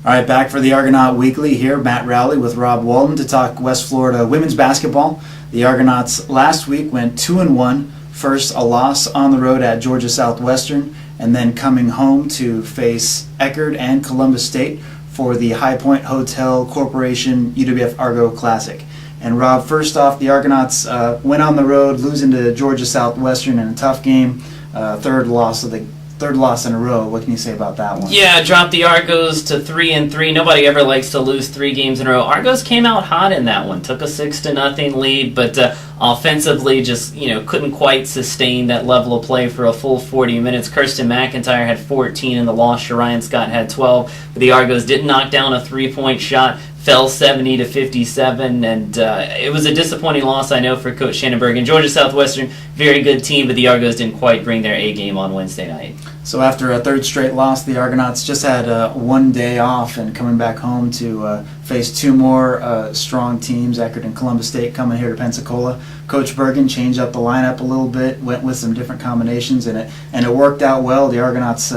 All right, back for the Argonaut Weekly here. Matt Rowley with Rob Walden to talk West Florida women's basketball. The Argonauts last week went 2-1. First, a loss on the road at Georgia Southwestern, and then coming home to face Eckerd and Columbus State for the High Point Hotel Corporation UWF Argo Classic. And Rob, first off, the Argonauts went on the road, losing to Georgia Southwestern in a tough game. Third loss in a row. What can you say about that one? Yeah, dropped the Argos to 3-3. Nobody ever likes to lose 3 games in a row. Argos came out hot in that one. Took a 6-0 lead, but offensively just couldn't quite sustain that level of play for a full 40 minutes. Kirsten McIntyre had 14 in the loss. Sharian Scott had 12. But the Argos didn't knock down a 3-point shot. Fell 70-57, and it was a disappointing loss, I know, for Coach Shannonberg. And Georgia Southwestern, very good team, but the Argos didn't quite bring their A game on Wednesday night. So after a third straight loss, the Argonauts just had 1 day off and coming back home to face 2 more strong teams, Eckerd and Columbus State, coming here to Pensacola. Coach Bergen changed up the lineup a little bit, went with some different combinations, and it worked out well. The Argonauts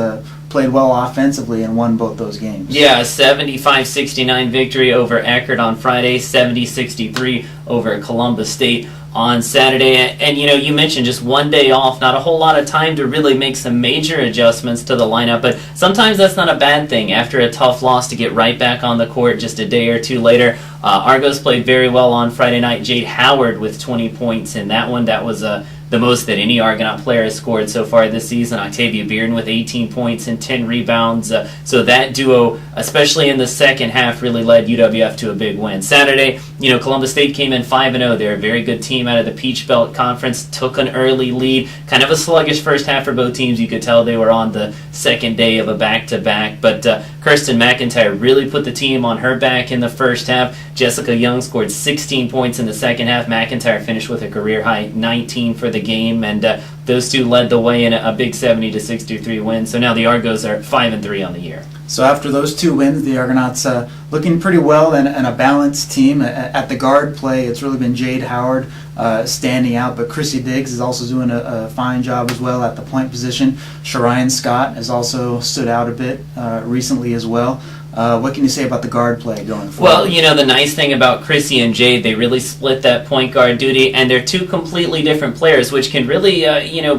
played well offensively and won both those games. Yeah, a 75-69 victory over Eckerd on Friday, 70-63 over Columbus State on Saturday. And you mentioned just 1 day off, not a whole lot of time to really make some major adjustments to the lineup, but sometimes that's not a bad thing after a tough loss to get right back on the court just a day or two later. Argos played very well on Friday night. Jade Howard with 20 points in that one. That was the most that any Argonaut player has scored so far this season. Octavia Bearden with 18 points and 10 rebounds. So that duo, especially in the second half, really led UWF to a big win. Saturday, Columbus State came in 5-0. They're a very good team out of the Peach Belt Conference. Took an early lead. Kind of a sluggish first half for both teams. You could tell they were on the second day of a back-to-back. But Kirsten McIntyre really put the team on her back in the first half. Jessica Young scored 16 points in the second half. McIntyre finished with a career-high 19 for the game, and those two led the way in a big 70-63 win. So now the Argos are 5-3 on the year. So after those 2 wins, the Argonauts looking pretty well and a balanced team. At the guard play, it's really been Jade Howard standing out, but Chrissy Diggs is also doing a fine job as well at the point position. Sharian Scott has also stood out a bit recently as well. What can you say about the guard play going forward? Well, the nice thing about Chrissy and Jade, they really split that point guard duty, and they're 2 completely different players, which can really,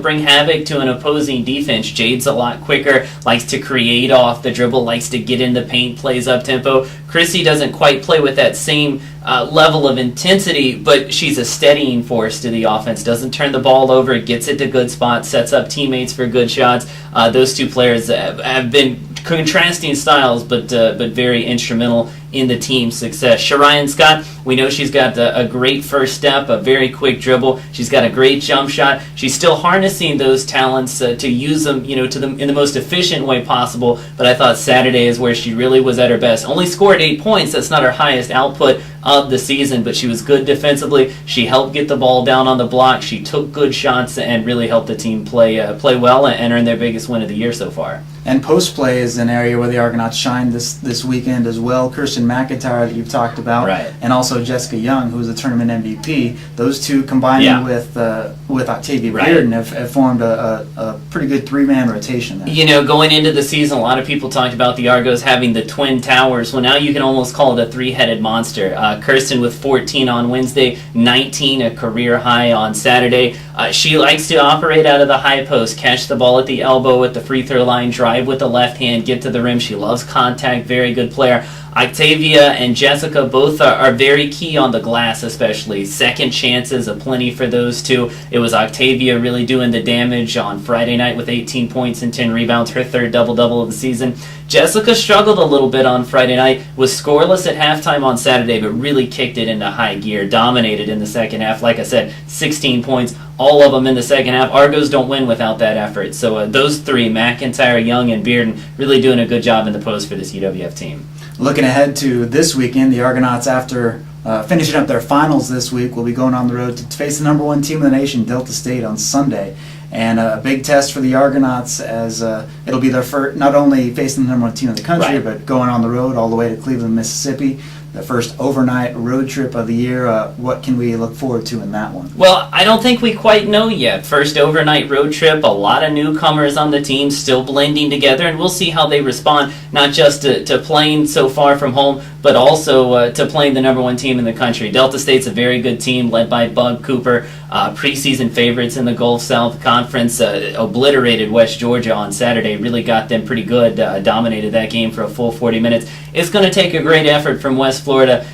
bring havoc to an opposing defense. Jade's a lot quicker, likes to create off the dribble, likes to get in the paint, plays up-tempo. Chrissy doesn't quite play with that same level of intensity, but she's a steadying force to the offense. Doesn't turn the ball over, gets it to good spots, sets up teammates for good shots. Those 2 players have been contrasting styles, but very instrumental in the team's success. Sharian Scott, we know she's got a great first step, a very quick dribble. She's got a great jump shot. She's still harnessing those talents to use them, to them in the most efficient way possible. But I thought Saturday is where she really was at her best. Only scored 8 points. That's not her highest output of the season, but she was good defensively. She helped get the ball down on the block. She took good shots and really helped the team play well and earn their biggest win of the year so far. And post play is an area where the Argonauts shined this weekend as well. Kirsten McIntyre that you've talked about, right, and also Jessica Young, who was the tournament MVP. Those 2 combining with Octavia Bearden have formed a pretty good 3-man rotation there. Going into the season, a lot of people talked about the Argos having the Twin Towers. Well, now you can almost call it a 3-headed monster. Kirsten with 14 on Wednesday, 19, a career high on Saturday. She likes to operate out of the high post, catch the ball at the elbow at the free throw line, drive with the left hand, get to the rim. She loves contact, very good player. Octavia and Jessica both are very key on the glass, especially. Second chances aplenty for those 2. It was Octavia really doing the damage on Friday night with 18 points and 10 rebounds, her 3rd double-double of the season. Jessica struggled a little bit on Friday night, was scoreless at halftime on Saturday, but really kicked it into high gear, dominated in the second half. Like I said, 16 points, all of them in the second half. Argos don't win without that effort. So those 3, McIntyre, Young, and Bearden, really doing a good job in the post for this UWF team. Looking ahead to this weekend, the Argonauts, after finishing up their finals this week, will be going on the road to face the number 1 team in the nation, Delta State, on Sunday. And a big test for the Argonauts, as it'll be their first, not only facing the number 1 team in the country, right, but going on the road all the way to Cleveland, Mississippi. the first overnight road trip of the year. What can we look forward to in that one? Well, I don't think we quite know yet. First overnight road trip, a lot of newcomers on the team still blending together, and we'll see how they respond, not just to playing so far from home, but also to playing the number one team in the country. Delta State's a very good team led by Bug Cooper, preseason favorites in the Gulf South Conference, obliterated West Georgia on Saturday, really got them pretty good, dominated that game for a full 40 minutes. It's going to take a great effort from West Florida,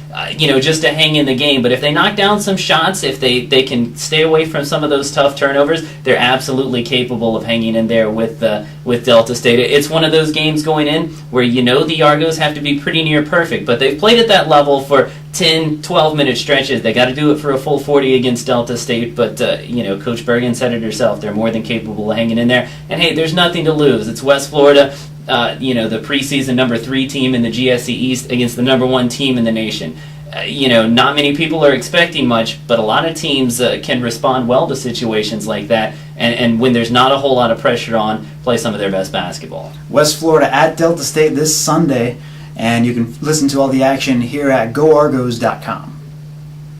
just to hang in the game. But if they knock down some shots, if they can stay away from some of those tough turnovers, they're absolutely capable of hanging in there with Delta State. It's one of those games going in where the Argos have to be pretty near perfect, but they've played at that level for 10, 12-minute stretches. They got to do it for a full 40 against Delta State, but Coach Bergen said it herself. They're more than capable of hanging in there. And hey, there's nothing to lose. It's West Florida. The preseason number 3 team in the GSE East against the number 1 team in the nation. Not many people are expecting much, but a lot of teams can respond well to situations like that, and when there's not a whole lot of pressure on, play some of their best basketball. West Florida at Delta State this Sunday, and you can listen to all the action here at GoArgos.com.